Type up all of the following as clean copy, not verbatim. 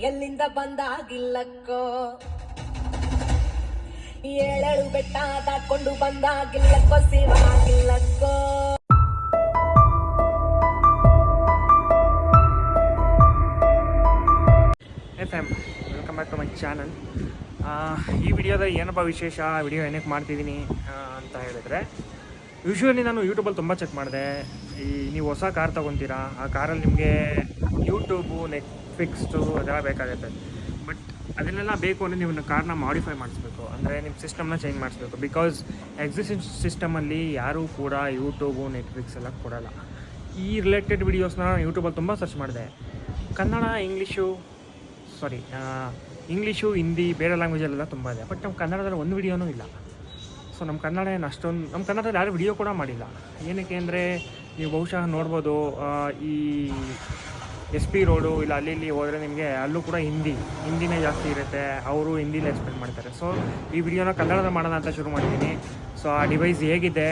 ಎಲ್ಲಿಂದ ಬಂದಾಗಿಲ್ಲಕ್ಕೋ ಏಳೇಳು ಬೆಟ್ಟ ದಾಟ್ಕೊಂಡು ಬಂದಾಗಿಲ್ಲಕ್ಕೋ ಶಿವಾಗಿಲ್ಲಕ್ಕೋ. FM welcome back to my channel. ಈ ವಿಡಿಯೋದ ಏನಪ್ಪ ವಿಶೇಷ, ವಿಡಿಯೋ ಏನಕ್ಕೆ ಮಾಡ್ತಿದ್ದೀನಿ ಅಂತ ಹೇಳಿದ್ರೆ, ಯೂಶ್ವಲಿ ನಾನು ಯೂಟ್ಯೂಬಲ್ಲಿ ತುಂಬ ಚೆಕ್ ಮಾಡಿದೆ. ನೀವು ಹೊಸ ಕಾರ್ ತೊಗೊತೀರಾ, ಆ ಕಾರಲ್ಲಿ ನಿಮಗೆ ಯೂಟ್ಯೂಬು, ನೆಟ್ಫ್ಲಿಕ್ಸು ಅದೆಲ್ಲ ಬೇಕಾಗುತ್ತೆ. ಬಟ್ ಅದನ್ನೆಲ್ಲ ಬೇಕು ಅಂದರೆ ನೀವು ಕಾರ್ನ ಮಾಡಿಫೈ ಮಾಡಿಸ್ಬೇಕು, ಅಂದರೆ ನಿಮ್ಮ ಸಿಸ್ಟಮ್ನ ಚೇಂಜ್ ಮಾಡಿಸ್ಬೇಕು. ಬಿಕಾಸ್ ಎಕ್ಸಿಸ್ಟಿಂಗ್ ಸಿಸ್ಟಮಲ್ಲಿ ಯಾರೂ ಕೂಡ ಯೂಟ್ಯೂಬು, ನೆಟ್ಫ್ಲಿಕ್ಸ್ ಎಲ್ಲ ಕೊಡೋಲ್ಲ. ಈ ರಿಲೇಟೆಡ್ ವೀಡಿಯೋಸ್ನ ಯೂಟ್ಯೂಬಲ್ಲಿ ತುಂಬ ಸರ್ಚ್ ಮಾಡಿದೆ. ಕನ್ನಡ, ಇಂಗ್ಲೀಷು, ಹಿಂದಿ, ಬೇರೆ ಲ್ಯಾಂಗ್ವೇಜಲ್ಲೆಲ್ಲ ತುಂಬ ಇದೆ. ಬಟ್ ನಮ್ಮ ಕನ್ನಡದಲ್ಲಿ ಒಂದು ವಿಡಿಯೋನೂ ಇಲ್ಲ. ಸೊ ನಮ್ಮ ಕನ್ನಡ ಏನು ಅಷ್ಟೊಂದು, ನಮ್ಮ ಕನ್ನಡದಲ್ಲಿ ಯಾರು ವಿಡಿಯೋ ಕೂಡ ಮಾಡಿಲ್ಲ. ಏನಕ್ಕೆ ಅಂದರೆ, ನೀವು ಬಹುಶಃ ನೋಡ್ಬೋದು, ಈ SP ರೋಡು ಇಲ್ಲ ಅಲ್ಲಿ ಇಲ್ಲಿ ಹೋದರೆ ನಿಮಗೆ ಅಲ್ಲೂ ಕೂಡ ಹಿಂದಿನೇ ಜಾಸ್ತಿ ಇರುತ್ತೆ. ಅವರು ಹಿಂದಿಲಿ ಎಕ್ಸ್ಪ್ಲೇನ್ ಮಾಡ್ತಾರೆ. ಸೊ ಈ ವಿಡಿಯೋನ ಕನ್ನಡದ ಮಾಡೋಣ ಅಂತ ಶುರು ಮಾಡಿದ್ದೀನಿ. ಸೊ ಆ ಡಿವೈಸ್ ಹೇಗಿದೆ,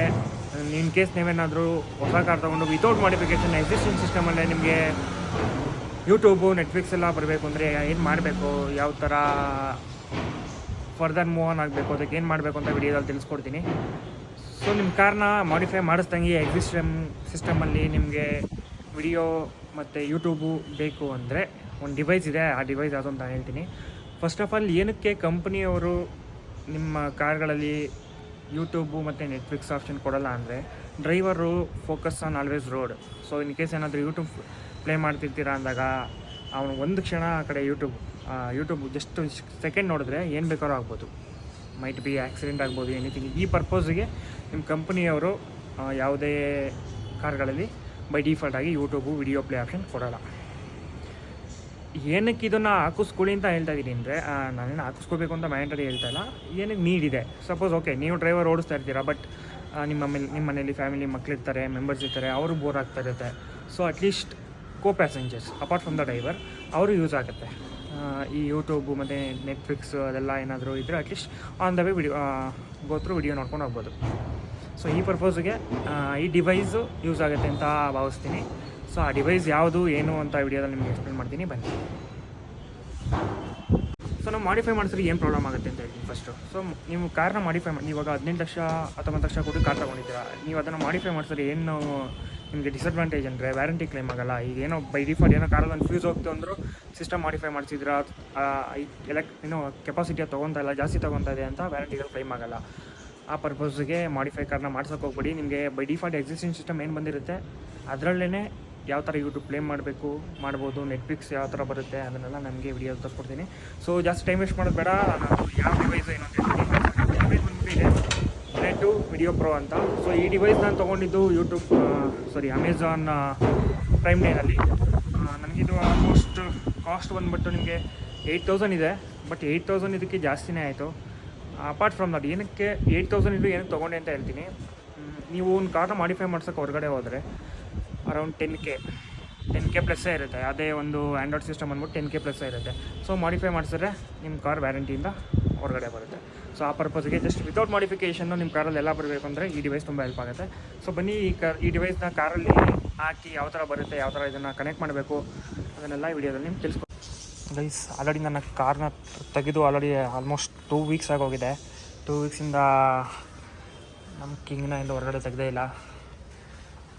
ಇನ್ ಕೇಸ್ ನೀವೇನಾದರೂ ಹೊಸ ಕಾರ್ ತೊಗೊಂಡು ವಿತೌಟ್ ಮಾಡಿಫಿಕೇಷನ್ ಎಕ್ಸಿಸ್ಟಿಂಗ್ ಸಿಸ್ಟಮಲ್ಲೇ ನಿಮಗೆ ಯೂಟ್ಯೂಬು, ನೆಟ್ಫ್ಲಿಕ್ಸ್ ಎಲ್ಲ ಬರಬೇಕು ಅಂದರೆ ಏನು ಮಾಡಬೇಕು, ಯಾವ ಥರ ಫರ್ದರ್ ಮೂವ್ ಆನ್ ಆಗಬೇಕು, ಅದಕ್ಕೆ ಏನು ಮಾಡಬೇಕು ಅಂತ ವಿಡಿಯೋದಲ್ಲಿ ತಿಳಿಸ್ಕೊಡ್ತೀನಿ. ಸೊ ನಿಮ್ಮ ಕಾರ್ನ ಮಾಡಿಫೈ ಮಾಡಿಸ್ದಂಗೆ ಎಕ್ಸಿಸ್ಟಿಂಗ್ ಸಿಸ್ಟಮಲ್ಲಿ ನಿಮಗೆ ವಿಡಿಯೋ ಮತ್ತು ಯೂಟ್ಯೂಬು ಬೇಕು ಅಂದರೆ ಒಂದು ಡಿವೈಸ್ ಇದೆ. ಆ ಡಿವೈಸ್ ಯಾವುದು ಅಂತ ಹೇಳ್ತೀನಿ. ಫಸ್ಟ್ ಆಫ್ ಆಲ್, ಏನಕ್ಕೆ ಕಂಪ್ನಿಯವರು ನಿಮ್ಮ ಕಾರ್ಗಳಲ್ಲಿ ಯೂಟ್ಯೂಬು ಮತ್ತು ನೆಟ್ಫ್ಲಿಕ್ಸ್ ಆಪ್ಷನ್ ಕೊಡೋಲ್ಲ ಅಂದರೆ, driver focus on always road. So in case ಏನಾದರೂ ಯೂಟ್ಯೂಬ್ ಪ್ಲೇ ಮಾಡ್ತಿರ್ತೀರಾ ಅಂದಾಗ ಅವನು ಒಂದು ಕ್ಷಣ ಆ ಕಡೆ ಯೂಟ್ಯೂಬ್ ಜಸ್ಟ್ ಸೆಕೆಂಡ್ ನೋಡಿದ್ರೆ ಏನು ಬೇಕಾದ್ರೂ ಆಗ್ಬೋದು. ಮೈಟ್ ಬಿ ಆಕ್ಸಿಡೆಂಟ್ ಆಗ್ಬೋದು, ಎನಿಥಿಂಗ್. ಈ ಪರ್ಪೋಸಿಗೆ ನಿಮ್ಮ ಕಂಪ್ನಿಯವರು ಯಾವುದೇ ಕಾರ್ಗಳಲ್ಲಿ ಬೈ ಡಿಫಾಲ್ಟ್ ಆಗಿ ಯೂಟ್ಯೂಬು ವಿಡಿಯೋ ಪ್ಲೇ ಆಪ್ಷನ್ ಕೊಡೋಲ್ಲ. ಏನಕ್ಕೆ ಇದನ್ನು ಹಾಕಿಸ್ಕೊಳ್ಳಿ ಅಂತ ಹೇಳ್ತಾ ಇದ್ದೀನಿ ಅಂದರೆ, ನಾನೇನು ಹಾಕಿಸ್ಕೋಬೇಕು ಅಂತ ಮ್ಯಾಂಡೇಟರಿ ಹೇಳ್ತಾ ಇಲ್ಲ. ಏನಕ್ಕೆ ನೀಡಿದೆ, ಸಪೋಸ್ ಓಕೆ ನೀವು ಡ್ರೈವರ್ ಓಡಿಸ್ತಾ ಇರ್ತೀರಾ, ಬಟ್ ನಿಮ್ಮ ಮನೇಲಿ ಫ್ಯಾಮಿಲಿ ಮಕ್ಕಳಿರ್ತಾರೆ, ಮೆಂಬರ್ಸ್ ಇರ್ತಾರೆ, ಅವರು ಬೋರ್ ಆಗ್ತಾ ಇರುತ್ತೆ. So at least passengers apart from the driver ಅವರು ಯೂಸ್ ಆಗುತ್ತೆ. ಈ ಯೂಟ್ಯೂಬು ಮತ್ತು ನೆಟ್ಫ್ಲಿಕ್ಸ್ ಅದೆಲ್ಲ ಏನಾದರೂ ಇದ್ದರೆ at least on the way video ನೋಡ್ಕೊಂಡು ಹೋಗ್ಬೋದು. ಸೊ ಈ ಪರ್ಪೋಸ್ಗೆ ಈ ಡಿವೈಸು ಯೂಸ್ ಆಗುತ್ತೆ ಅಂತ ಭಾವಿಸ್ತೀನಿ. ಸೊ ಆ ಡಿವೈಸ್ ಯಾವುದು ಏನು ಅಂತ ವಿಡಿಯೋದಲ್ಲಿ ನಿಮಗೆ ಎಕ್ಸ್ಪ್ಲೇನ್ ಮಾಡ್ತೀನಿ, ಬನ್ನಿ. ಸೊ ನಾವು ಮಾಡಿಫೈ ಮಾಡಿಸಿದ್ರೆ ಏನು ಪ್ರಾಬ್ಲಮ್ ಆಗುತ್ತೆ ಅಂತ ಹೇಳ್ತೀನಿ ಫಸ್ಟು. ಸೊ ನೀವು ಕಾರ್ನ ಮಾಡಿಫೈ ಇವಾಗ 18 ಲಕ್ಷ 19 ಲಕ್ಷ ಕೊಟ್ಟು ಕಾರ್ ತೊಗೊಂಡಿದ್ದೀರಾ, ನೀವು ಅದನ್ನು ಮಾಡಿಫೈ ಮಾಡಿಸಿದ್ರೆ ಏನು ನಿಮಗೆ ಡಿಸಡ್ವಾಂಟೇಜ್ ಅಂದರೆ, ವ್ಯಾರಂಟಿ ಕ್ಲೇಮ್ ಆಗೋಲ್ಲ. ಈಗ ಏನೋ ಬೈ ಡಿಫಾಲ್ಟ್ ಏನೋ ಕಾರಲ್ಲಿ ಒಂದು ಫ್ಯೂಸ್ ಹೋಗ್ತು ಅಂದರೂ ಸಿಸ್ಟಮ್ ಮಾಡಿಫೈ ಮಾಡಿಸಿದ್ರೆ ಏನೋ ಕೆಪಾಸಿಟಿಯ ತೊಗೊತಾ ಇಲ್ಲ, ಜಾಸ್ತಿ ತೊಗೊತಾ ಇದೆ ಅಂತ ವ್ಯಾರಂಟಿಗಳು ಕ್ಲೈಮ್ ಆಗೋಲ್ಲ. ಆ ಪರ್ಪಸ್ಗೆ ಮಾಡಿಫೈ ಕಾರ್ನ ಮಾಡ್ಸೋಕೆ ಹೋಗ್ಬೇಡಿ. ನಿಮಗೆ ಬೈ ಡಿಫಾಲ್ಟ್ ಎಕ್ಸಿಸ್ಟಿಂಗ್ ಸಿಸ್ಟಮ್ ಏನು ಬಂದಿರುತ್ತೆ ಅದರಲ್ಲೇ ಯಾವ ಥರ ಯೂಟ್ಯೂಬ್ ಪ್ಲೇ ಮಾಡ್ಬೋದು, ನೆಟ್ಫ್ಲಿಕ್ಸ್ ಯಾವ ಥರ ಬರುತ್ತೆ ಅದನ್ನೆಲ್ಲ ನಮಗೆ ವಿಡಿಯೋ ತೋರಿಸ್ಕೊಡ್ತೀನಿ. ಸೊ ಜಾಸ್ತಿ ಟೈಮ್ ವೇಸ್ಟ್ ಮಾಡೋದು ಬೇಡ. ನಾನು ಯಾವ ಡಿವೈಸ್ ಏನು ಅಂತ ಹೇಳ್ತೀನಿ. ಡಿವೈಸ್ ಬಂದುಬಿಟ್ಟಿದೆ ನೆಟ್ಟು ವಿಡಿಯೋ ಪ್ರೋ ಅಂತ. ಸೊ ಈ ಡಿವೈಸ್ ನಾನು ತೊಗೊಂಡಿದ್ದು ಅಮೆಝಾನ್ ಪ್ರೈಮ್ ಡೇನಲ್ಲಿ. ನನಗಿದು ಆಲ್ಮೋಸ್ಟ್ ಕಾಸ್ಟ್ ಬಂದುಬಿಟ್ಟು ನಿಮಗೆ 8000 ಇದೆ. ಬಟ್ 8000 ಇದಕ್ಕೆ ಜಾಸ್ತಿನೇ ಆಯಿತು. ಅಪಾರ್ಟ್ ಫ್ರಮ್ ದಟ್, ಏನಕ್ಕೆ 8000 ಇದು ಏನಕ್ಕೆ ತೊಗೊಂಡೆ ಅಂತ ಹೇಳ್ತೀನಿ. ನೀವು ಒಂದು ಕಾರ್ನ ಮಾಡಿಫೈ ಮಾಡ್ಸೋಕ್ಕೆ ಹೊರಗಡೆ ಹೋದರೆ ಅರೌಂಡ್ 10K ಪ್ಲಸ್ಸೇ ಇರುತ್ತೆ. ಅದೇ ಒಂದು ಆ್ಯಂಡ್ರಾಯ್ಡ್ ಸಿಸ್ಟಮ್ ಬಂದ್ಬಿಟ್ಟು 10K ಪ್ಲಸ್ಸೇ ಇರುತ್ತೆ. ಸೊ ಮಾಡಿಫೈ ಮಾಡಿಸಿದ್ರೆ ನಿಮ್ಮ ಕಾರ್ ವ್ಯಾರಂಟಿಯಿಂದ ಹೊರಗಡೆ ಬರುತ್ತೆ. ಸೊ ಆ ಪರ್ಪಸ್ಗೆ ಜಸ್ಟ್ ವಿತೌಟ್ ಮಾಡಿಫಿಕೇಷನ್ನು ನಿಮ್ಮ ಕಾರಲ್ಲಿ ಎಲ್ಲ ಬರಬೇಕು ಅಂದರೆ ಈ ಡಿವೈಸ್ ತುಂಬ ಹೆಲ್ಪ್ ಆಗುತ್ತೆ. ಸೊ ಬನ್ನಿ, ಈ ಡಿವೈಸ್ನ ಕಾರಲ್ಲಿ ಹಾಕಿ ಯಾವ ಥರ ಬರುತ್ತೆ, ಯಾವ ಥರ ಇದನ್ನು ಕನೆಕ್ಟ್ ಮಾಡಬೇಕು ಅದನ್ನೆಲ್ಲ ಈ ವಿಡಿಯೋದಲ್ಲಿ ನಿಮ್ಗೆ ತಿಳಿಸ್ಕೊಡ್ತೀನಿ. ಗೈಸ್, ಆಲ್ರೆಡಿ ನನ್ನ ಕಾರ್ನ ತೆಗೆದು ಆಲ್ಮೋಸ್ಟ್ 2 ವೀಕ್ಸ್ ಆಗೋಗಿದೆ. 2 ವೀಕ್ಸಿಂದ ನಮ್ಮ ಕಿಂಗ್ನ ಇಂದ ಹೊರಗಡೆ ತೆಗೆದೇ ಇಲ್ಲ.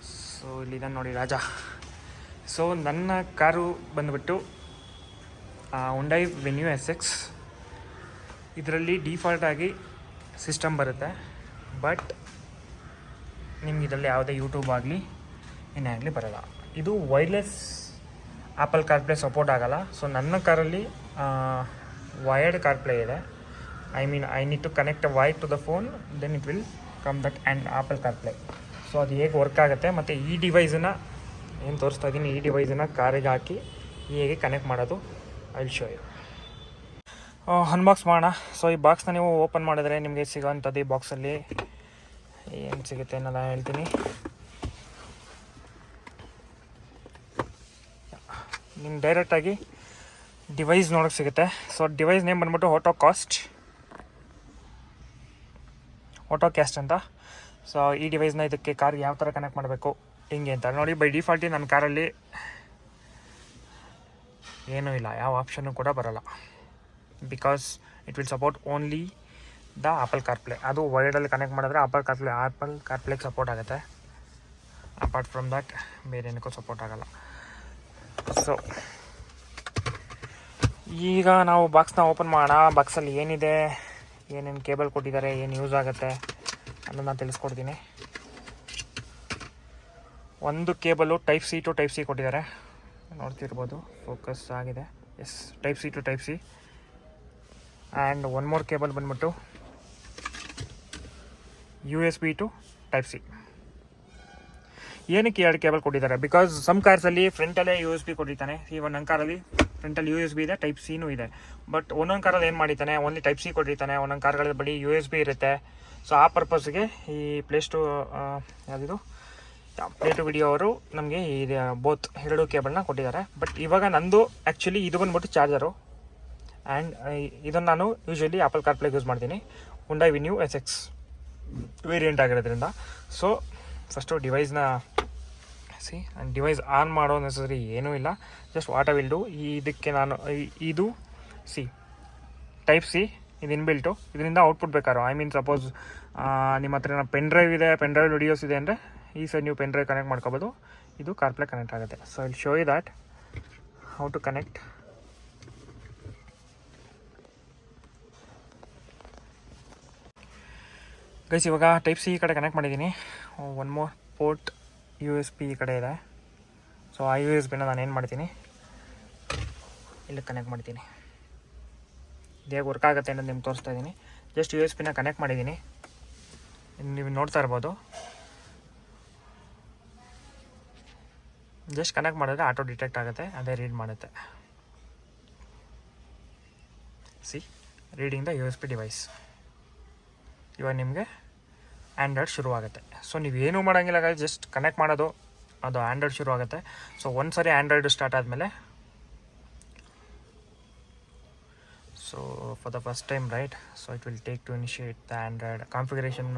ಸೊ ಇಲ್ಲಿದ್ದಾನೆ ನೋಡಿ ರಾಜ. ಸೊ ನನ್ನ ಕಾರು ಬಂದುಬಿಟ್ಟು Hyundai Venue SX. ಇದರಲ್ಲಿ ಡಿಫಾಲ್ಟಾಗಿ ಸಿಸ್ಟಮ್ ಬರುತ್ತೆ. ಬಟ್ ನಿಮ್ಗೆ ಇದರಲ್ಲಿ ಯಾವುದೇ ಯೂಟ್ಯೂಬ್ ಆಗಲಿ ಏನೇ ಆಗಲಿ ಬರೋಲ್ಲ. ಇದು ವೈರ್ಲೆಸ್ ಆ್ಯಪಲ್ ಕಾರ್ಪ್ಲೇ ಸಪೋರ್ಟ್ ಆಗೋಲ್ಲ. ಸೊ ನನ್ನ ಕಾರಲ್ಲಿ ವಯರ್ಡ್ ಕಾರ್ಪ್ಲೇ ಇದೆ. I need to connect a wire to the phone, then it will come that and Apple CarPlay. So ಅದು ಹೇಗೆ ವರ್ಕ್ ಆಗುತ್ತೆ ಮತ್ತು ಈ ಡಿವೈಸನ್ನು ಏನು ತೋರಿಸ್ತಾ ಇದ್ದೀನಿ, ಈ ಡಿವೈಸನ್ನು ಕಾರಿಗೆ ಹಾಕಿ ಹೇಗೆ ಕನೆಕ್ಟ್ ಮಾಡೋದು I will show you. Unbox ಮಾಡೋಣ. ಸೊ ಈ ಬಾಕ್ಸ್ನ ನೀವು ಓಪನ್ ಮಾಡಿದ್ರೆ ನಿಮಗೆ ಸಿಗೋವಂಥದ್ದು ಈ ಬಾಕ್ಸಲ್ಲಿ ಏನು ಸಿಗುತ್ತೆ ಅನ್ನೋದು ಹೇಳ್ತೀನಿ. ನಿಮ್ಗೆ ಡೈರೆಕ್ಟಾಗಿ ಡಿವೈಸ್ ನೋಡೋಕ್ಕೆ ಸಿಗುತ್ತೆ. ಸೊ ಡಿವೈಸ್ ನೇಮ್ ಬಂದ್ಬಿಟ್ಟು ಆಟೋಕ್ಯಾಸ್ಟ್ ಅಂತ. ಸೊ ಈ ಡಿವೈಸ್ನ ಇದಕ್ಕೆ ಕಾರ್ಗೆ ಯಾವ ಥರ ಕನೆಕ್ಟ್ ಮಾಡಬೇಕು ಹಿಂಗೆ ಅಂತ ನೋಡಿ. ಬೈ ಡಿಫಾಲ್ಟಿ ನನ್ನ ಕಾರಲ್ಲಿ ಏನೂ ಇಲ್ಲ, ಯಾವ ಆಪ್ಷನ್ನು ಕೂಡ ಬರೋಲ್ಲ. Because it will support only the apple CarPlay. ಅದು ವೈರ್ಡಲ್ಲಿ ಕನೆಕ್ಟ್ ಮಾಡಿದ್ರೆ ಆಪಲ್ ಕಾರ್ಪ್ಲೇಗೆ ಸಪೋರ್ಟ್ ಆಗುತ್ತೆ. ಅಪಾರ್ಟ್ ಫ್ರಮ್ ದಟ್ ಬೇರೆ ಏನಕ್ಕೂ ಸಪೋರ್ಟ್ ಆಗೋಲ್ಲ. ಸೊ ಈಗ ನಾವು ಬಾಕ್ಸ್ನ ಓಪನ್ ಮಾಡೋಣ. ಬಾಕ್ಸಲ್ಲಿ ಏನಿದೆ, ಏನೇನು ಕೇಬಲ್ ಕೊಟ್ಟಿದ್ದಾರೆ, ಏನು ಯೂಸ್ ಆಗುತ್ತೆ ಅನ್ನೋದನ್ನ ತಿಳಿಸ್ಕೊಡ್ತೀನಿ. ಒಂದು cable type C to type C ಕೊಟ್ಟಿದ್ದಾರೆ, ನೋಡ್ತಿರ್ಬೋದು, ಫೋಕಸ್ ಆಗಿದೆ. Yes, type C to type C. And one more cable ಬಂದ್ಬಿಟ್ಟು USB ಟು ಟೈಪ್ ಸಿ. ಏನಕ್ಕೆ 2 ಕೇಬಲ್ ಕೊಟ್ಟಿದ್ದಾರೆ? ಬಿಕಾಸ್ ಸಮ್ ಕಾರ್ಸಲ್ಲಿ ಫ್ರಂಟಲ್ಲೇ USB ಕೊಟ್ಟಿದ್ದಾನೆ. ಈ ಒಂದೊಂದು ಕಾರಲ್ಲಿ ಫ್ರಂಟಲ್ಲಿ USB ಇದೆ, ಟೈಪ್ ಸಿನೂ ಇದೆ. ಬಟ್ ಒಂದೊಂದು ಕಾರಲ್ಲಿ ಏನು ಮಾಡಿದ್ದಾನೆ, ಓನ್ಲಿ ಟೈಪ್ ಸಿ ಕೊಟ್ಟಿರ್ತಾನೆ. ಒಂದೊಂದು ಕಾರ್ಗಳ ಬಳಿ USB ಇರುತ್ತೆ. ಸೊ ಆ ಪರ್ಪಸ್ಗೆ ಈ ಯಾವುದಿದು ಪ್ಲೇ ಟು ವಿಡಿಯೋ ಅವರು ನಮಗೆ ಈ ಬೋತ್ 2 ಕೇಬಲ್ನ ಕೊಟ್ಟಿದ್ದಾರೆ. ಬಟ್ ಇವಾಗ ನಂದು ಆ್ಯಕ್ಚುಲಿ ಇದು ಬಂದ್ಬಿಟ್ಟು ಚಾರ್ಜರು. ಆ್ಯಂಡ್ ಇದನ್ನು ನಾನು ಯೂಶ್ವಲಿ ಆಪಲ್ ಕಾರ್ಪ್ಲೇಗೆ ಯೂಸ್ ಮಾಡ್ತೀನಿ. Hyundai Venue SX ವೇರಿಯಂಟ್ ಆಗಿರೋದ್ರಿಂದ. ಸೊ ಫಸ್ಟು ಡಿವೈಸ್ನ ಡಿವೈಸ್ ಆನ್ ಮಾಡೋ ನೆಸಸರಿ ಏನೂ ಇಲ್ಲ. Just what I will do, ಇದಕ್ಕೆ ನಾನು ಇದು ಟೈಪ್ ಸಿ ಇದು ಇನ್ಬಿಲ್ಟು. ಇದರಿಂದ ಔಟ್ಪುಟ್ ಬೇಕಾರೋ, ಐ ಮೀನ್ ಸಪೋಸ್ ನಿಮ್ಮ ಹತ್ರ ಪೆನ್ ಡ್ರೈವ್ ಇದೆ, ಪೆನ್ ಡ್ರೈವ್ ವಿಡಿಯೋಸ್ ಇದೆ ಅಂದರೆ ಈ ಸೈಡ್ ನೀವು ಪೆನ್ ಡ್ರೈವ್ ಕನೆಕ್ಟ್ ಮಾಡ್ಕೋಬೋದು. ಇದು ಕಾರ್ಪ್ಲೇ ಕನೆಕ್ಟ್ ಆಗುತ್ತೆ. So I will show you that how to connect. Guys, ಇವಾಗ ಟೈಪ್ ಸಿ ಈ ಕಡೆ ಕನೆಕ್ಟ್ ಮಾಡಿದ್ದೀನಿ. ಒನ್ ಮೋರ್ ಪೋರ್ಟ್ USB ಈ ಕಡೆ ಇದೆ. ಸೊ ಆ USB ನಾನು ಏನು ಮಾಡ್ತೀನಿ, ಇಲ್ಲಿ ಕನೆಕ್ಟ್ ಮಾಡ್ತೀನಿ. ಇದು ಹೇಗೆ ವರ್ಕ್ ಆಗುತ್ತೆ ಅನ್ನೋದು ನಿಮ್ಗೆ ತೋರಿಸ್ತಾ ಇದ್ದೀನಿ. ಜಸ್ಟ್ USB ಕನೆಕ್ಟ್ ಮಾಡಿದ್ದೀನಿ, ನೀವು ನೋಡ್ತಾ ಇರ್ಬೋದು. ಜಸ್ಟ್ ಕನೆಕ್ಟ್ ಮಾಡಿದ್ರೆ ಆಟೋ ಡಿಟೆಕ್ಟ್ ಆಗುತ್ತೆ, ಅದೇ ರೀಡ್ ಮಾಡುತ್ತೆ. Reading the USB device. ಇವಾಗ ನಿಮಗೆ ಆ್ಯಂಡ್ರಾಯ್ಡ್ ಶುರುವಾಗುತ್ತೆ. ಸೊ ನೀವೇನೂ ಮಾಡೋಂಗಿಲ್ಲ ಗಾಯ್ಸ್, ಜಸ್ಟ್ ಕನೆಕ್ಟ್ ಮಾಡೋದು, ಅದು ಆ್ಯಂಡ್ರಾಯ್ಡ್ ಶುರು ಆಗುತ್ತೆ. ಸೊ ಒಂದು ಸರಿ ಆ್ಯಂಡ್ರಾಯ್ಡು ಸ್ಟಾರ್ಟ್ ಆದಮೇಲೆ, so for the first time right, so it will take to initiate the Android configuration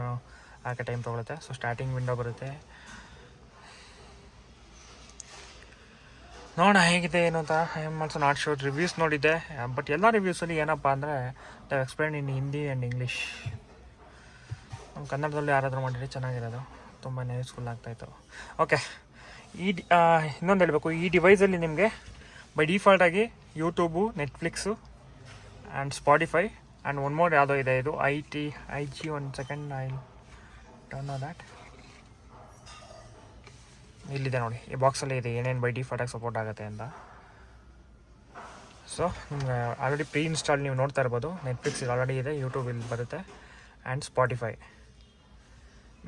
ಆಕೆ ಟೈಮ್ ತೊಗೊಳುತ್ತೆ. ಸೊ ಸ್ಟಾರ್ಟಿಂಗ್ ವಿಂಡೋ ಬರುತ್ತೆ, ನೋಡೋಣ ಹೇಗಿದೆ ಏನು ಅಂತ. I am also not sure. Reviews ನೋಡಿದ್ದೆ, ಬಟ್ ಎಲ್ಲ ರಿವ್ಯೂಸಲ್ಲಿ ಏನಪ್ಪ ಅಂದರೆ they explain in Hindi and English. ನಮ್ಮ ಕನ್ನಡದಲ್ಲಿ ಯಾರಾದರೂ ಮಾಡಿದರೆ ಚೆನ್ನಾಗಿರೋದು, ತುಂಬಾ ಯೂಸ್ಫುಲ್ ಆಗ್ತಾಯಿತ್ತು. ಓಕೆ, ಇನ್ನೊಂದು ಹೇಳಬೇಕು, ಈ ಡಿವೈಸಲ್ಲಿ ನಿಮಗೆ ಬೈ ಡಿಫಾಲ್ಟಾಗಿ YouTube, Netflix and Spotify and one more ಯಾವುದೋ ಇದೆ, ಇದು IG. 1 second, I don't know that. ಇಲ್ಲಿದೆ ನೋಡಿ, ಈ ಬಾಕ್ಸಲ್ಲಿ ಇದೆ ಏನೇನು ಬೈ ಡಿಫಾಲ್ಟಾಗಿ ಸಪೋರ್ಟ್ ಆಗುತ್ತೆ ಅಂತ. ಸೊ ನಿಮ್ಗೆ ಆಲ್ರೆಡಿ ಪ್ರೀ ಇನ್ಸ್ಟಾಲ್ ನೀವು ನೋಡ್ತಾ ಇರ್ಬೋದು. ನೆಟ್ಫ್ಲಿಕ್ಸ್ ಇಲ್ಲಿ ಆಲ್ರೆಡಿ ಇದೆ, ಯೂಟ್ಯೂಬ್ ಇಲ್ಲಿ ಬರುತ್ತೆ, ಆ್ಯಂಡ್ ಸ್ಪಾಟಿಫೈ.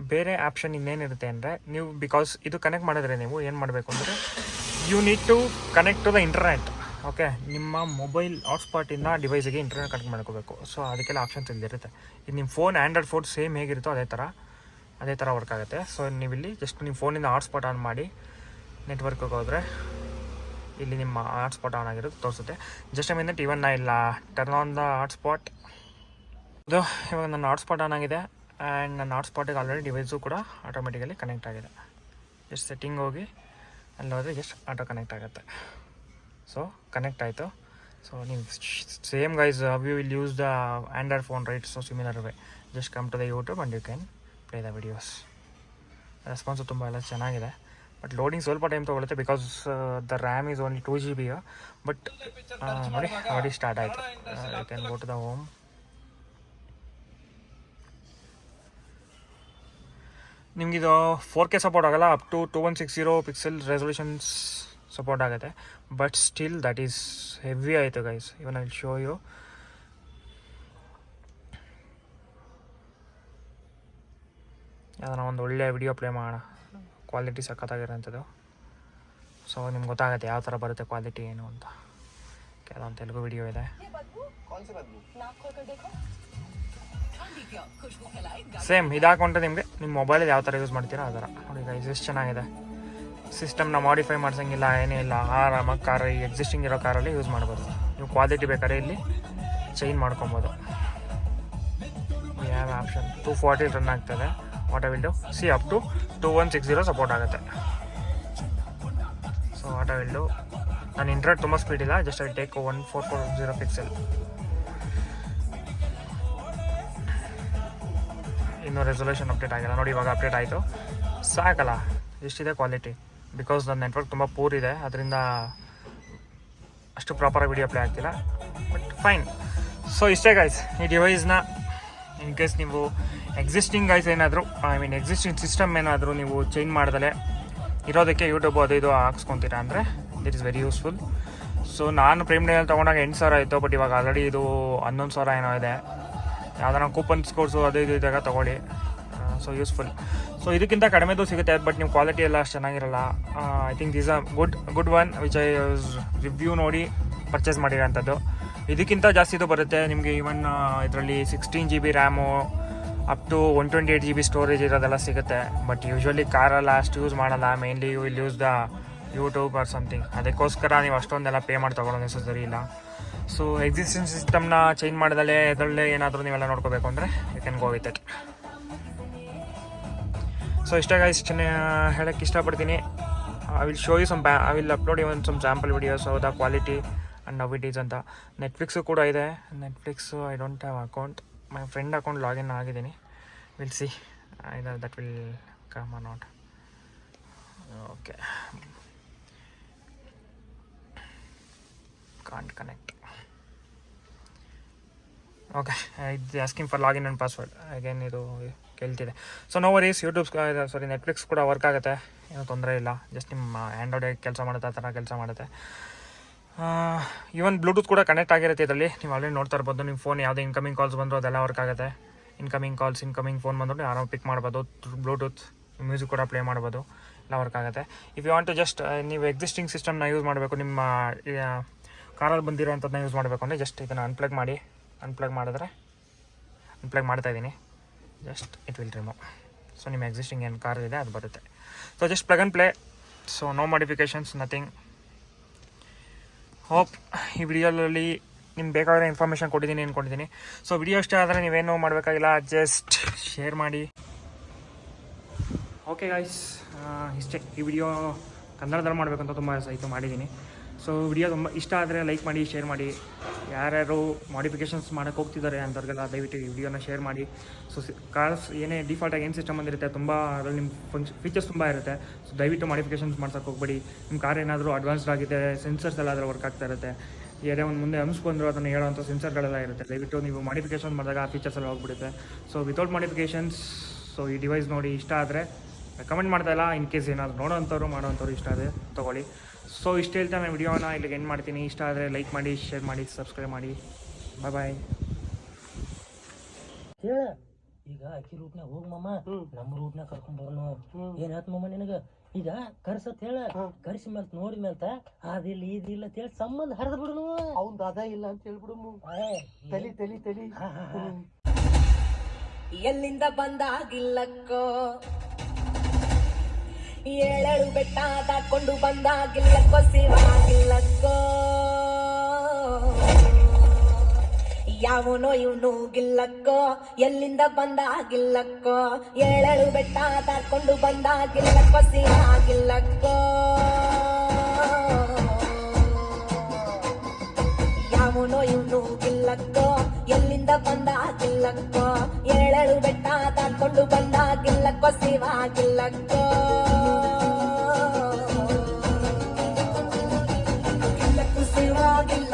ಬೇರೆ ಆಪ್ಷನ್ ಇನ್ನೇನಿರುತ್ತೆ ಅಂದರೆ, ನೀವು ಬಿಕಾಸ್ ಇದು ಕನೆಕ್ಟ್ ಮಾಡಿದ್ರೆ ನೀವು ಏನು ಮಾಡಬೇಕು ಅಂದರೆ, you need to connect to the internet. Okay, ನಿಮ್ಮ ಮೊಬೈಲ್ ಹಾಟ್ಸ್ಪಾಟಿಂದ ಡಿವೈಸಿಗೆ ಇಂಟರ್ನೆಟ್ ಕನೆಕ್ಟ್ ಮಾಡ್ಕೋಬೇಕು. ಸೊ ಅದಕ್ಕೆಲ್ಲ ಆಪ್ಷನ್ಸ್ ಇಲ್ಲಿರುತ್ತೆ. ಇದು ನಿಮ್ಮ ಫೋನ್ ಆ್ಯಂಡ್ರಾಯ್ಡ್ ಫೋನ್ ಸೇಮ್ ಹೇಗಿರುತ್ತೋ ಅದೇ ಥರ ವರ್ಕ್ ಆಗುತ್ತೆ. ಸೊ ನೀವಿಲ್ಲಿ ಜಸ್ಟ್ ನಿಮ್ಮ ಫೋನಿಂದ ಹಾಟ್ಸ್ಪಾಟ್ ಆನ್ ಮಾಡಿ ನೆಟ್ವರ್ಕ್ಗೆ ಹೋದರೆ ಇಲ್ಲಿ ನಿಮ್ಮ ಹಾಟ್ಸ್ಪಾಟ್ ಆನ್ ಆಗಿರೋದು ತೋರಿಸುತ್ತೆ. Just I mean that even ಇಲ್ಲ ಟರ್ನ್ ಆನ್ ದ ಹಾಟ್ಸ್ಪಾಟ್. ಇದು ಇವಾಗ ನನ್ನ ಹಾಟ್ಸ್ಪಾಟ್ ಆನ್ ಆಗಿದೆ, ಆ್ಯಂಡ್ ನನ್ನ ಹಾಟ್ಸ್ಪಾಟಿಗೆ ಆಲ್ರೆಡಿ ಡಿವೈಸು ಕೂಡ ಆಟೋಮೆಟಿಕಲಿ ಕನೆಕ್ಟ್ ಆಗಿದೆ. ಜಸ್ಟ್ ಸೆಟ್ಟಿಂಗ್ ಹೋಗಿ ಅಲ್ಲಿ ಹೋದರೆ ಜಸ್ಟ್ ಆಟೋ ಕನೆಕ್ಟ್ ಆಗುತ್ತೆ. ಸೊ ಕನೆಕ್ಟ್ ಆಯಿತು. ಸೊ ನೀವು same guys you will use the Android phone right. So similar way, just come to the YouTube and you can play the videos. Response ತುಂಬ ಎಲ್ಲ ಚೆನ್ನಾಗಿದೆ, but loading ಸ್ವಲ್ಪ time ತೊಗೊಳುತ್ತೆ because the RAM is only 2 GB. But ನೋಡಿ already start ಆಯಿತು. You can go to the home. ನಿಮಗಿದು 4K support ಆಗೋಲ್ಲ, up to 2160 pixel resolutions support ಆಗುತ್ತೆ. But still that is heavy ಆಯಿತು guys. Even I will show you. ಯಾವ್ದಾರ ಒಂದು ಒಳ್ಳೆಯ video play ಮಾಡೋಣ, ಕ್ವಾಲಿಟಿ ಸಖತ್ತಾಗಿರೋಂಥದ್ದು. ಸೊ ನಿಮ್ಗೆ ಗೊತ್ತಾಗುತ್ತೆ ಯಾವ ಥರ ಬರುತ್ತೆ ಕ್ವಾಲಿಟಿ ಏನು ಅಂತ. ಕೆಲವೊಂದು ತೆಲುಗು ವಿಡಿಯೋ ಇದೆ. ಸೇಮ್ ಇದಾಕೊಂಡ್ರೆ ನಿಮಗೆ ನಿಮ್ಮ ಮೊಬೈಲಲ್ಲಿ ಯಾವ ಥರ ಯೂಸ್ ಮಾಡ್ತೀರಾ ಆ ಥರ ನೋಡಿ ಗೈಸ್. ಎಷ್ಟು ಚೆನ್ನಾಗಿದೆ. ಸಿಸ್ಟಮ್ನ ಮಾಡಿಫೈ ಮಾಡ್ಸೋಂಗಿಲ್ಲ, ಏನೇ ಇಲ್ಲ, ಆರಾಮಾಗಿ ಕಾರ್ ಎಕ್ಸಿಸ್ಟಿಂಗ್ ಇರೋ ಕಾರಲ್ಲಿ ಯೂಸ್ ಮಾಡ್ಬೋದು. ನೀವು ಕ್ವಾಲಿಟಿ ಬೇಕಾದ್ರೆ ಇಲ್ಲಿ ಚೇಂಜ್ ಮಾಡ್ಕೊಬೋದು. ಯಾವ ಆಪ್ಷನ್ 240 ರನ್ ಆಗ್ತದೆ. What I will do, see up to 2160 support ಆಗುತ್ತೆ. So what I will do, ನನ್ನ ಇಂಟರ್ನೆಟ್ ತುಂಬ ಸ್ಪೀಡ್ ಇಲ್ಲ, ಜಸ್ಟ್ ಐ ಟೇಕ್ 1440 ಪಿಕ್ಸೆಲ್. ಇನ್ನೂ ರೆಸೊಲ್ಯೂಷನ್ ಅಪ್ಡೇಟ್ ಆಗಿಲ್ಲ ನೋಡಿ, ಇವಾಗ ಅಪ್ಡೇಟ್ ಆಯಿತು. ಸಾಕಲ್ಲ, ಎಷ್ಟಿದೆ ಕ್ವಾಲಿಟಿ. ಬಿಕಾಸ್ ನನ್ನ ನೆಟ್ವರ್ಕ್ ತುಂಬ ಪೂರ್ ಇದೆ, ಅದರಿಂದ ಅಷ್ಟು ಪ್ರಾಪರಾಗಿ ವಿಡಿಯೋ ಪ್ಲೇ ಆಗ್ತಿಲ್ಲ, ಬಟ್ ಫೈನ್. ಸೊ ಇಷ್ಟೇ ಗೈಸ್, ಈ ಡಿವೈಸ್ನ ಇನ್ ಕೇಸ್ ನೀವು ಎಕ್ಸಿಸ್ಟಿಂಗ್ ಎಕ್ಸಿಸ್ಟಿಂಗ್ ಸಿಸ್ಟಮ್ ಏನಾದರೂ ನೀವು ಚೇಂಜ್ ಮಾಡ್ದಲೇ ಇರೋದಕ್ಕೆ ಯೂಟ್ಯೂಬ್ ಅದು ಇದು ಹಾಕ್ಸ್ಕೊತೀರಾ ಅಂದರೆ this is very useful. So ನಾನು ಪ್ರೇಮ್ ಡೇಯಲ್ಲಿ ತೊಗೊಂಡಾಗ 8,000 ಇತ್ತು, ಬಟ್ ಇವಾಗ ಆಲ್ರೆಡಿ ಇದು 11,000 ಏನೋ ಇದೆ. ಯಾವ್ದಾರ ಕೂಪನ್ಸ್ ಕೋರ್ಸು ಅದು ಇದು ಇದ್ದಾಗ ತೊಗೊಳ್ಳಿ, ಸೊ ಯೂಸ್ಫುಲ್. ಸೊ ಇದಕ್ಕಿಂತ ಕಡಿಮೆದು ಸಿಗುತ್ತೆ, ಬಟ್ ನೀವು ಕ್ವಾಲಿಟಿ ಎಲ್ಲ ಅಷ್ಟು ಚೆನ್ನಾಗಿರಲ್ಲ. I think this a good one which I review ನೋಡಿ ಪರ್ಚೇಸ್ ಮಾಡಿರೋಂಥದ್ದು. ಇದಕ್ಕಿಂತ ಜಾಸ್ತಿದು ಬರುತ್ತೆ ನಿಮಗೆ. ಈವನ್ ಇದರಲ್ಲಿ 16 GB RAM up to 128 GB storage ಇರೋದೆಲ್ಲ ಸಿಗುತ್ತೆ. ಬಟ್ ಯೂಶ್ವಲಿ ಕಾರೆಲ್ಲ ಅಷ್ಟು ಯೂಸ್ ಮಾಡಲ್ಲ, mainly you will use the YouTube or something. ಅದಕ್ಕೋಸ್ಕರ ನೀವು ಅಷ್ಟೊಂದೆಲ್ಲ ಪೇ ಮಾಡಿ ತೊಗೊಳ್ಳೋ ನೆಸಸರಿ ಇಲ್ಲ. ಸೊ ಎಕ್ಸಿಸ್ಟಿಂಗ್ ಸಿಸ್ಟಮ್ನ ಚೇಂಜ್ ಮಾಡಿದಲ್ಲೇ ಇದರಲ್ಲೇ ಏನಾದರೂ ನೀವೆಲ್ಲ ನೋಡ್ಕೋಬೇಕು ಅಂದರೆ you can go with it. So ಇಷ್ಟ ಗೈಸ್, ಹೇಳೋಕ್ಕೆ ಇಷ್ಟಪಡ್ತೀನಿ. I will show you I will upload even some sample videos of the quality and how it is ಅಂತ. ನೆಟ್ಫ್ಲಿಕ್ಸು ಕೂಡ ಇದೆ. Netflix I don't have account, my friend account login ಆಗಿದ್ದೀನಿ. Will see either that will come or not. Okay, can't connect. Okay, ಇದು asking for login and password again ಇದು ಕೇಳ್ತಿದೆ. So no worries, Netflix ಕೂಡ work ಆಗುತ್ತೆ, ಏನೂ ತೊಂದರೆ ಇಲ್ಲ. Just ನಿಮ್ಮ ಆ್ಯಂಡ್ರಾಯ್ಡ್ ಕೆಲಸ ಮಾಡುತ್ತೆ, ಆ ಥರ ಕೆಲಸ ಮಾಡುತ್ತೆ. ಈವನ್ ಬ್ಲೂಟೂತ್ ಕೂಡ ಕನೆಕ್ಟ್ ಆಗಿರುತ್ತೆ ಇದರಲ್ಲಿ. ನೀವು ಆಲ್ರೆಡಿ ನೋಡ್ತಾ ಇರ್ಬೋದು, ನಿಮ್ಮ ಫೋನ್ ಯಾವುದೇ ಇನ್ಕಮಿಂಗ್ ಕಾಲ್ಸ್ ಬಂದರೂ ಅದೆಲ್ಲ ವರ್ಕ್ ಆಗುತ್ತೆ. ಇನ್ಕಮಿಂಗ್ ಫೋನ್ ಬಂದರೂ ಆರಾಮ್ ಪಿಕ್ ಮಾಡ್ಬೋದು. ಬ್ಲೂಟೂತ್ ಮ್ಯೂಸಿಕ್ ಕೂಡ ಪ್ಲೇ ಮಾಡ್ಬೋದು, ಎಲ್ಲ ವರ್ಕ್ ಆಗುತ್ತೆ. If you want to just ನೀವು ಎಕ್ಸಿಸ್ಟಿಂಗ್ ಸಿಸ್ಟಮ್ನ ಯೂಸ್ ಮಾಡಬೇಕು, ನಿಮ್ಮ ಕಾರಲ್ಲಿ ಬಂದಿರೋಂಥದ್ದನ್ನ ಯೂಸ್ ಮಾಡಬೇಕು ಅಂದರೆ ಜಸ್ಟ್ ಇದನ್ನು ಅನ್ಪ್ಲಗ್ ಮಾಡಿದ್ರೆ ಅನ್ಪ್ಲಗ್ ಮಾಡ್ತಾಯಿದ್ದೀನಿ, just it will remove. So ನಿಮ್ಮ ಎಕ್ಸಿಸ್ಟಿಂಗ್ ಏನು ಕಾರ್ ಇದೆ ಅದು ಬರುತ್ತೆ. So just plug and play. So no modifications, nothing. Hope ಈ ವಿಡಿಯೋದಲ್ಲಿ ನಿಮ್ಗೆ ಬೇಕಾಗಿರೋ ಇನ್ಫಾರ್ಮೇಷನ್ ಕೊಟ್ಟಿದ್ದೀನಿ. ಸೊ ವಿಡಿಯೋ ಇಷ್ಟ ಆದರೆ ನೀವೇನು ಮಾಡಬೇಕಾಗಿಲ್ಲ, ಜಸ್ಟ್ ಶೇರ್ ಮಾಡಿ. ಓಕೆ ಗೈಸ್, ಇಷ್ಟೇ. ಈ ವಿಡಿಯೋ ಕನ್ನಡದಲ್ಲಿ ಮಾಡಬೇಕಂತ ತುಂಬ ಆಸೆ ಮಾಡಿದ್ದೀನಿ. ಸೊ ವಿಡಿಯೋ ತುಂಬ ಇಷ್ಟ ಆದರೆ ಲೈಕ್ ಮಾಡಿ, ಶೇರ್ ಮಾಡಿ. ಯಾರ್ಯಾರು ಮಾಡಿಫಿಕೇಷನ್ಸ್ ಮಾಡೋಕ್ಕೆ ಹೋಗ್ತಿದ್ದಾರೆ ಅಂಥವ್ರಿಗೆಲ್ಲ ದಯವಿಟ್ಟು ಈ ವಿಡಿಯೋನ ಶೇರ್ ಮಾಡಿ. ಸೊ ಕಾರ್ಸ್ ಏನೇ ಡಿಫಾಲ್ಟಾಗಿ ಏನು ಸಿಸ್ಟಮ್ ಬಂದಿರುತ್ತೆ, ತುಂಬ ಅದರಲ್ಲಿ ನಿಮ್ಮ ಫೀಚರ್ಸ್ ತುಂಬ ಇರುತ್ತೆ. ಸೊ ದಯವಿಟ್ಟು ಮಾಡಿಫಿಕೇಷನ್ಸ್ ಮಾಡ್ಸೋಕ್ಕೆ ಹೋಗ್ಬೇಡಿ. ನಿಮ್ಮ ಕಾರ್ ಏನಾದರೂ ಅಡ್ವಾನ್ಸ್ಡ್ ಆಗಿದೆ, ಸೆನ್ಸರ್ಸ್ ಎಲ್ಲ ಅದರ ವರ್ಕ್ ಆಗ್ತಾ ಇರುತ್ತೆ, ಏನೇ ಒಂದು ಮುಂದೆ ಹಂಸ್ ಬಂದರೂ ಅದನ್ನು ಹೇಳೋವಂಥ ಸೆನ್ಸರ್ಗಳೆಲ್ಲ ಇರುತ್ತೆ. ದಯವಿಟ್ಟು ನೀವು ಮಾಡಿಫಿಕೇಷನ್ ಮಾಡಿದಾಗ ಆ ಫೀಚರ್ಸ್ ಎಲ್ಲ ಹೋಗ್ಬಿಡುತ್ತೆ. ಸೊ ವಿತೌಟ್ ಮಾಡಿಫಿಕೇಷನ್ಸ್, ಸೊ ಈ ಡಿವೈಸ್ ನೋಡಿ ಇಷ್ಟ ಆದರೆ ರೆಕಮೆಂಡ್ ಮಾಡ್ತಾಯಿಲ್ಲ. ಇನ್ ಕೇಸ್ ಏನಾದರೂ ಮಾಡೋವಂಥವ್ರು ಇಷ್ಟ ಆದರೆ ತೊಗೊಳ್ಳಿ. ಸೊ ಇಷ್ಟು ಹೇಳ್ತಾ ನಾನು ವಿಡಿಯೋನ ಇಲ್ಲಿಗೆ ಎಂಡ್ ಮಾಡ್ತೀನಿ. ಇಷ್ಟ ಆದರೆ ಲೈಕ್ ಮಾಡಿ, ಶೇರ್ ಮಾಡಿ, ಸಬ್ಸ್ಕ್ರೈಬ್ ಮಾಡಿ. ಬಾಯ್. ಹೇಳ ಈಗ ಅಕ್ಕಿ ರೂಟ್ನಾಗ ಹೋಗ್ ಮಾಮ, ನಮ್ಮ ರೂಟ್ನಾಗ ಕರ್ಕೊಂಡ್ ಬರೋನು. ಏನ್ ಹೇಳ್ತ ಮಾಮ ನಿನಗ? ಈಗ ಕರ್ಸತ್ ಹೇಳ, ಕರ್ಸಿ ಮೇಲ್ತ ನೋಡಿ ಮೇಲ್ತ ಅದಿಲ್ಲ ಇದಿಲ್ಲ ಅಂತ ಹೇಳಿ ಸಂಬಂಧ ಹರಿದ್ ಬಿಡುನು. ಅವ್ನ್ ಅದ ಇಲ್ಲ ಅಂತ ಹೇಳ್ಬಿಡು. ತಲಿ ಎಲ್ಲಿಂದ ಬಂದಾಗಿಲ್ಲಕ್ಕೋ, ಏಳೇಳು ಬೆಟ್ಟ ದಾಟ್ಕೊಂಡು ಬಂದಾಗಿಲ್ಲಕ್ಕೋ, ಶಿವಾಗಿಲ್ಲಕ್ಕೋ. ಯಾವನೋ ಇವನು ಗಿಲ್ಲಕ್ಕೋ, ಎಲ್ಲಿಂದ ಬಂದಾಗಿಲ್ಲಕ್ಕೋ. ಏಳೇಳು ಬೆಟ್ಟ ದಾಟ್ಕೊಂಡು ಬಂದಾಗಿಲ್ಲಕ್ಕೋ, ಶಿವಾಗಿಲ್ಲಕ್ಕೋ. ಯಾವನೋ ಇವನು ಗಿಲ್ಲಕ್ಕೋ, ಎಲ್ಲಿಂದ ಬಂದಾಗಿಲ್ಲಕ್ಕೋ. ಏಳೇಳು ಬೆಟ್ಟ ದಾಟ್ಕೊಂಡು ಬಂದಾಗಿಲ್ಲಕ್ಕೋ, ಶಿವಾಗಿಲ್ಲಕ್ಕೋ. ಶಿವಾಗಿಲ್ಲ